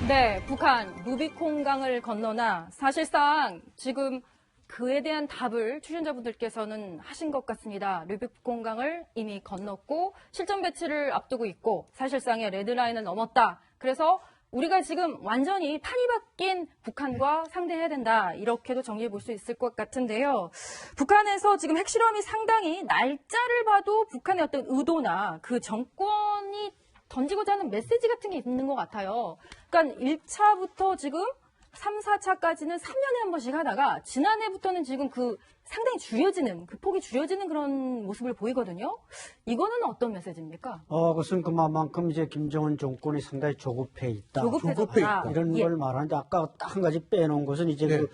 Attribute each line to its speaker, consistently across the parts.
Speaker 1: 네, 북한 루비콘강을 건너나 사실상 지금 그에 대한 답을 출연자분들께서는 하신 것 같습니다. 루비콘강을 이미 건넜고 실전 배치를 앞두고 있고 사실상의 레드라인을 넘었다. 그래서 우리가 지금 완전히 판이 바뀐 북한과 상대해야 된다. 이렇게도 정리해 볼 수 있을 것 같은데요. 북한에서 지금 핵실험이 상당히 날짜를 봐도 북한의 어떤 의도나 그 정권이 던지고자 하는 메시지 같은 게 있는 것 같아요. 그러니까 1차부터 지금 3, 4차까지는 3년에 한 번씩 하다가 지난해부터는 지금 그 상당히 줄여지는, 그 폭이 줄여지는 그런 모습을 보이거든요. 이거는 어떤 메시지입니까?
Speaker 2: 그것은 그만큼 이제 김정은 정권이 상당히 조급해 있다.
Speaker 1: 조급해졌다.
Speaker 2: 이런
Speaker 1: 예.
Speaker 2: 걸 말하는데 아까 딱 한 가지 빼놓은 것은 이제
Speaker 3: 예.
Speaker 2: 그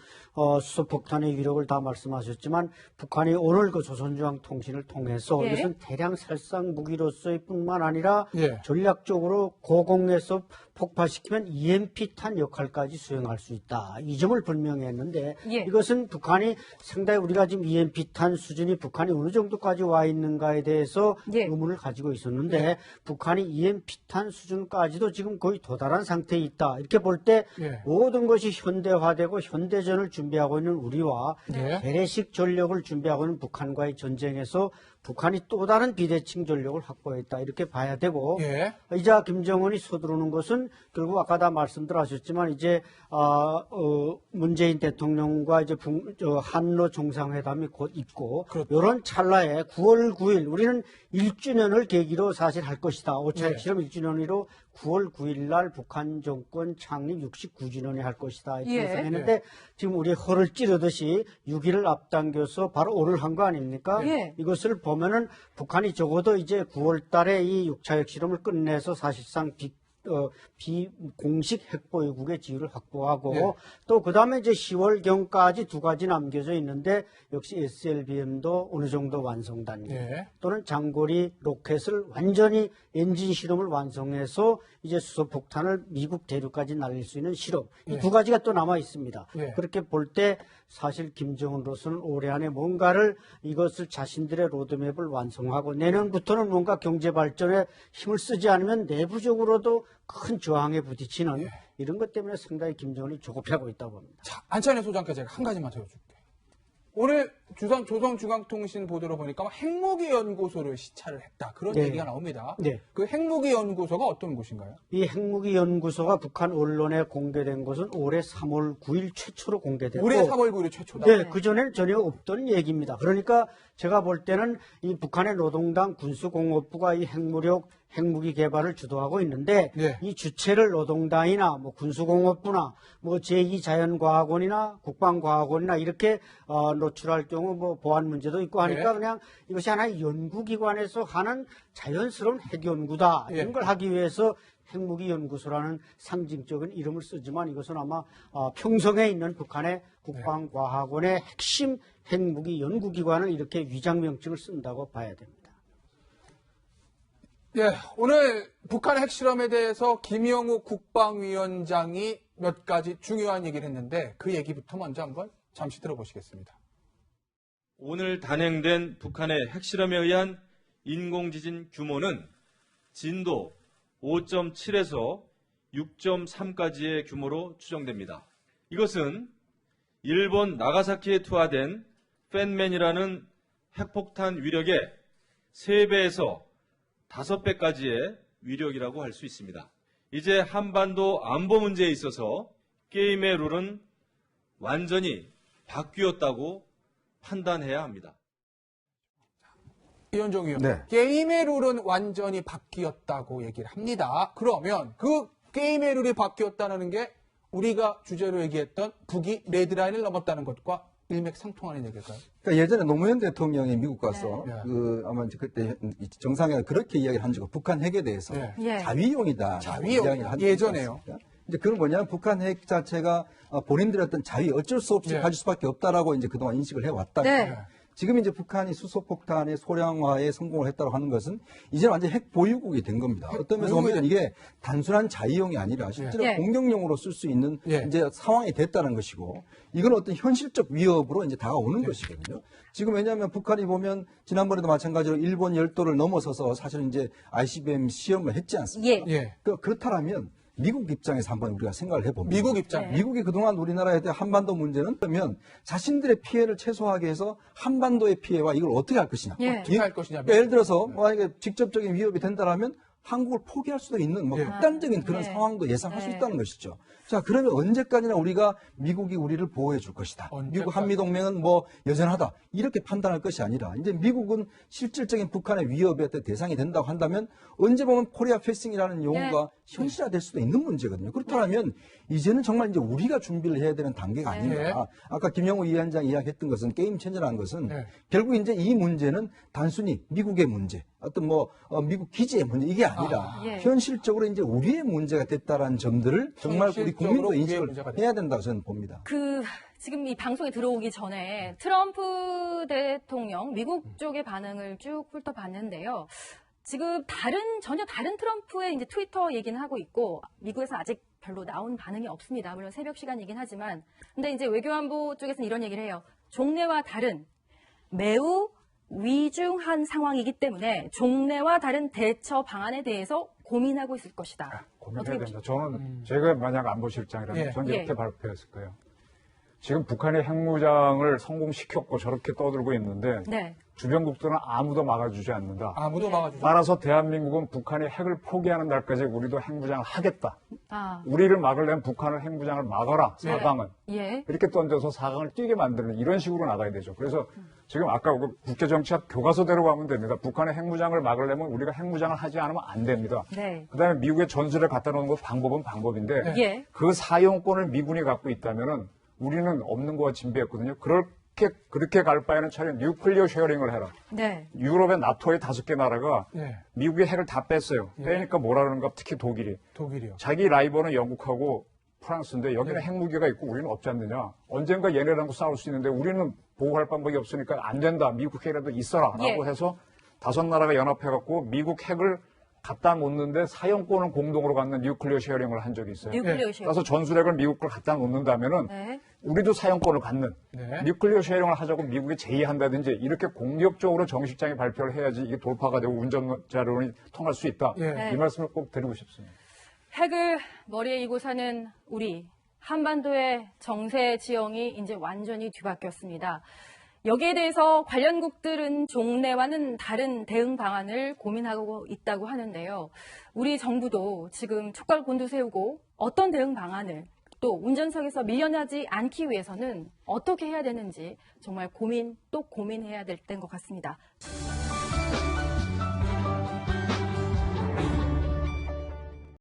Speaker 2: 수소폭탄의 위력을 다 말씀하셨지만 북한이 오늘 그 조선중앙통신을 통해서
Speaker 1: 예.
Speaker 2: 이것은 대량 살상 무기로서의 뿐만 아니라
Speaker 3: 예.
Speaker 2: 전략적으로 고공에서 폭파시키면 EMP탄 역할까지 수행할 수 있다. 이 점을 분명히 했는데
Speaker 1: 예.
Speaker 2: 이것은 북한이 상당히 우리가 지금 EMP탄 수준이 북한이 어느 정도까지 와 있는가에 대해서
Speaker 1: 예.
Speaker 2: 의문을 가지고 있었는데 북한이 EMP탄 수준까지도 지금 거의 도달한 상태에 있다. 이렇게 볼 때
Speaker 3: 예.
Speaker 2: 모든 것이 현대화되고 현대전을 준비하고 있는 우리와
Speaker 3: 예.
Speaker 2: 재래식 전력을 준비하고 있는 북한과의 전쟁에서 북한이 또 다른 비대칭 전력을 확보했다. 이렇게 봐야 되고
Speaker 3: 예.
Speaker 2: 이제 김정은이 서두르는 것은 결국 아까 다 말씀들 하셨지만 이제 문재인 대통령과 이제 한러 정상회담이 곧 있고
Speaker 3: 그렇죠.
Speaker 2: 이런 찰나에 9월 9일 우리는 1주년을 계기로 사실 할 것이다. 5차
Speaker 3: 네.
Speaker 2: 핵실험 1주년으로 9월 9일 날 북한 정권 창립 69주년에 할 것이다. 이렇게
Speaker 1: 예.
Speaker 2: 예상했는데 지금 우리 허를 찌르듯이 6일을 앞당겨서 바로 오늘 한 거 아닙니까?
Speaker 1: 예.
Speaker 2: 이것을 보면은 북한이 적어도 이제 9월 달에 이 6차 핵실험을 끝내서 사실상 비공식 핵보유국의 지위를 확보하고
Speaker 3: 네.
Speaker 2: 또 그다음에 이제 10월경까지 두 가지 남겨져 있는데 역시 SLBM도 어느 정도 완성 단계
Speaker 3: 네.
Speaker 2: 또는 장거리 로켓을 완전히 엔진 실험을 완성해서 이제 수소폭탄을 미국 대륙까지 날릴 수 있는 실험 이
Speaker 3: 네.
Speaker 2: 두 가지가 또 남아 있습니다.
Speaker 3: 네.
Speaker 2: 그렇게 볼 때 사실 김정은으로서는 올해 안에 뭔가를 이것을 자신들의 로드맵을 완성하고 내년부터는 뭔가 경제 발전에 힘을 쓰지 않으면 내부적으로도 큰 저항에 부딪히는 이런 것 때문에 상당히 김정은이 조급해하고 있다고 봅니다.
Speaker 3: 자, 안찬혜 소장께 제가 한 가지만 더 여쭐게요. 오늘 조선중앙통신 보도를 보니까 핵무기 연구소를 시찰을 했다. 그런
Speaker 2: 네.
Speaker 3: 얘기가 나옵니다.
Speaker 2: 네.
Speaker 3: 그 핵무기 연구소가 어떤 곳인가요?
Speaker 2: 이 핵무기 연구소가 북한 언론에 공개된 것은 올해 3월 9일 최초로 공개됐고
Speaker 3: 올해 3월 9일 최초다.
Speaker 2: 네, 그전에는 전혀 없던 얘기입니다. 그러니까 제가 볼 때는 이 북한의 노동당 군수공업부가 이 핵무기 개발을 주도하고 있는데
Speaker 3: 네.
Speaker 2: 이 주체를 노동당이나 뭐 군수공업부나 뭐 제2자연과학원이나 국방과학원이나 이렇게 노출할 경우 뭐 보안 문제도 있고 하니까
Speaker 3: 네.
Speaker 2: 그냥 이것이 하나의 연구기관에서 하는 자연스러운 핵연구다.
Speaker 3: 네.
Speaker 2: 이런 걸 하기 위해서 핵무기 연구소라는 상징적인 이름을 쓰지만 이것은 아마 평성에 있는 북한의 국방과학원의 핵심 핵무기 연구기관을 이렇게 위장 명칭을 쓴다고 봐야 됩니다.
Speaker 3: 예, 오늘 북한 핵실험에 대해서 김영우 국방위원장이 몇 가지 중요한 얘기를 했는데 그 얘기부터 먼저 한번 잠시 들어보시겠습니다.
Speaker 4: 오늘 단행된 북한의 핵실험에 의한 인공지진 규모는 진도 5.7에서 6.3까지의 규모로 추정됩니다. 이것은 일본 나가사키에 투하된 팬맨이라는 핵폭탄 위력의 3배에서 5배까지의 위력이라고 할 수 있습니다. 이제 한반도 안보 문제에 있어서 게임의 룰은 완전히 바뀌었다고 판단해야 합니다.
Speaker 3: 이현종 의원,
Speaker 5: 네.
Speaker 3: 게임의 룰은 완전히 바뀌었다고 얘기를 합니다. 그러면 그 게임의 룰이 바뀌었다는 게 우리가 주제로 얘기했던 북이 레드라인을 넘었다는 것과 일맥상통하는 얘기일까요?
Speaker 5: 그러니까 예전에 노무현 대통령이 미국 가서
Speaker 3: 네.
Speaker 5: 아마 이제 그때 정상회담 그렇게 이야기를 한 적은 북한 핵에 대해서
Speaker 3: 네.
Speaker 1: 예.
Speaker 5: 자위용이다.
Speaker 3: 자위용. 예전에요.
Speaker 5: 이제 그건 뭐냐면 북한 핵 자체가 본인들의 어떤 자위 어쩔 수 없이
Speaker 3: 네.
Speaker 5: 가질 수밖에 없다라고 이제 그동안 인식을 해왔다.
Speaker 1: 네.
Speaker 5: 지금 이제 북한이 수소폭탄의 소량화에 성공을 했다고 하는 것은 이제 완전 핵 보유국이 된 겁니다. 어떤 면에서 보면 이게 단순한 자위용이 아니라 실제로
Speaker 1: 예.
Speaker 5: 공격용으로 쓸 수 있는
Speaker 3: 예.
Speaker 5: 이제 상황이 됐다는 것이고 이건 어떤 현실적 위협으로 이제 다가오는 것이거든요. 지금 왜냐하면 북한이 보면 지난번에도 마찬가지로 일본 열도를 넘어서서 사실은 이제 ICBM 시험을 했지 않습니까?
Speaker 1: 예.
Speaker 3: 예.
Speaker 5: 그렇다면 미국 입장에서 한번 우리가 생각을 해봅니다.
Speaker 3: 미국 입장.
Speaker 1: 네.
Speaker 5: 미국이 그동안 우리나라에 대한 한반도 문제는 그러면 자신들의 피해를 최소화하기 위해서 한반도의 피해와 이걸 어떻게 할 것이냐.
Speaker 1: 예.
Speaker 3: 어떻게 할 것이냐.
Speaker 5: 그러니까 예를 들어서 만약에 직접적인 위협이 된다면 한국을 포기할 수도 있는
Speaker 1: 네.
Speaker 5: 극단적인 그런
Speaker 1: 네.
Speaker 5: 상황도 예상할 수
Speaker 1: 네.
Speaker 5: 있다는 것이죠. 자, 그러면 언제까지나 우리가 미국이 우리를 보호해 줄 것이다.
Speaker 3: 언제까지?
Speaker 5: 미국 한미동맹은 여전하다. 이렇게 판단할 것이 아니라 이제 미국은 실질적인 북한의 위협의 대상이 된다고 한다면 언제 보면 코리아 패싱이라는 용어가 현실화될 수도 있는 문제거든요. 그렇다면 이제는 정말 이제 우리가 준비를 해야 되는 단계가
Speaker 1: 네.
Speaker 5: 아닌가. 아까 김영우 위원장이 이야기했던 것은 게임 체인저라는 것은
Speaker 3: 네.
Speaker 5: 결국 이제 이 문제는 단순히 미국의 문제, 어떤 미국 기지의 문제 이게 아니라
Speaker 1: 예.
Speaker 5: 현실적으로 이제 우리의 문제가 됐다라는 점들을 정말 우리
Speaker 3: 현실적으로
Speaker 5: 국민도
Speaker 3: 우리의
Speaker 5: 인식을
Speaker 3: 문제가 됐다.
Speaker 5: 해야 된다고 저는 봅니다.
Speaker 1: 지금 이 방송에 들어오기 전에 트럼프 대통령 미국 쪽의 반응을 쭉 훑어봤는데요. 지금 전혀 다른 트럼프의 이제 트위터 얘기는 하고 있고, 미국에서 아직 별로 나온 반응이 없습니다. 물론 새벽 시간이긴 하지만. 근데 이제 외교안보 쪽에서는 이런 얘기를 해요. 종래와 다른 매우 위중한 상황이기 때문에 종래와 다른 대처 방안에 대해서 고민하고 있을 것이다.
Speaker 6: 고민해야 된다. 저는 제가 만약 안보실장이라면
Speaker 3: 예.
Speaker 6: 저는
Speaker 1: 예.
Speaker 6: 이렇게 발표했을 거예요. 지금 북한의 핵무장을 성공시켰고 저렇게 떠들고 있는데
Speaker 1: 네.
Speaker 6: 주변국들은 아무도 막아주지 않는다.
Speaker 3: 아무도 막아주지.
Speaker 6: 따라서 대한민국은 북한이 핵을 포기하는 날까지 우리도 핵무장을 하겠다.
Speaker 1: 아,
Speaker 6: 우리를 막으려면 북한은 핵무장을 막아라. 4강은.
Speaker 1: 예.
Speaker 6: 이렇게 던져서 4강을 뛰게 만드는 이런 식으로 나가야 되죠. 그래서 지금 아까 국제정치학 교과서대로 가면 됩니다. 북한의 핵무장을 막으려면 우리가 핵무장을 하지 않으면 안 됩니다.
Speaker 1: 네.
Speaker 6: 그다음에 미국의 전술을 갖다 놓는 것 방법은 방법인데
Speaker 1: 예.
Speaker 6: 그 사용권을 미군이 갖고 있다면은 우리는 없는 거와 진비했거든요. 그렇게 갈 바에는 차라리 뉴클리어 쉐어링을 해라.
Speaker 1: 네.
Speaker 6: 유럽의 나토의 5개 나라가
Speaker 3: 예.
Speaker 6: 미국의 핵을 다 뺐어요. 빼니까 뭐라 그러는가 특히 독일이.
Speaker 3: 독일이요.
Speaker 6: 자기 라이벌은 영국하고 프랑스인데 여기는
Speaker 3: 네.
Speaker 6: 핵무기가 있고 우리는 없지 않느냐. 언젠가 얘네랑도 싸울 수 있는데 우리는 보호할 방법이 없으니까 안 된다. 미국 핵이라도 있어라. 라고
Speaker 1: 예.
Speaker 6: 해서 5나라가 연합해갖고 미국 핵을 갖다 놓는데 사용권을 공동으로 갖는 뉴클리어 쉐어링을 한 적이 있어요.
Speaker 1: 뉴클리어 쉐어.
Speaker 6: 따라서 전술핵을 미국 걸 갖다 놓는다면은
Speaker 1: 네.
Speaker 6: 우리도 사용권을 갖는
Speaker 3: 네.
Speaker 6: 뉴클리어 쉐어링을 하자고 미국이 제의한다든지 이렇게 공격적으로 정식장에 발표를 해야지 이게 돌파가 되고 운전자론이 통할 수 있다.
Speaker 3: 예.
Speaker 1: 네.
Speaker 6: 이 말씀을 꼭 드리고 싶습니다.
Speaker 1: 핵을 머리에 이고 사는 우리 한반도의 정세 지형이 이제 완전히 뒤바뀌었습니다. 여기에 대해서 관련국들은 종래와는 다른 대응 방안을 고민하고 있다고 하는데요. 우리 정부도 지금 촉각 곤두세우고 어떤 대응 방안을 또 운전석에서 밀려나지 않기 위해서는 어떻게 해야 되는지 정말 고민해야 될 때인 것 같습니다.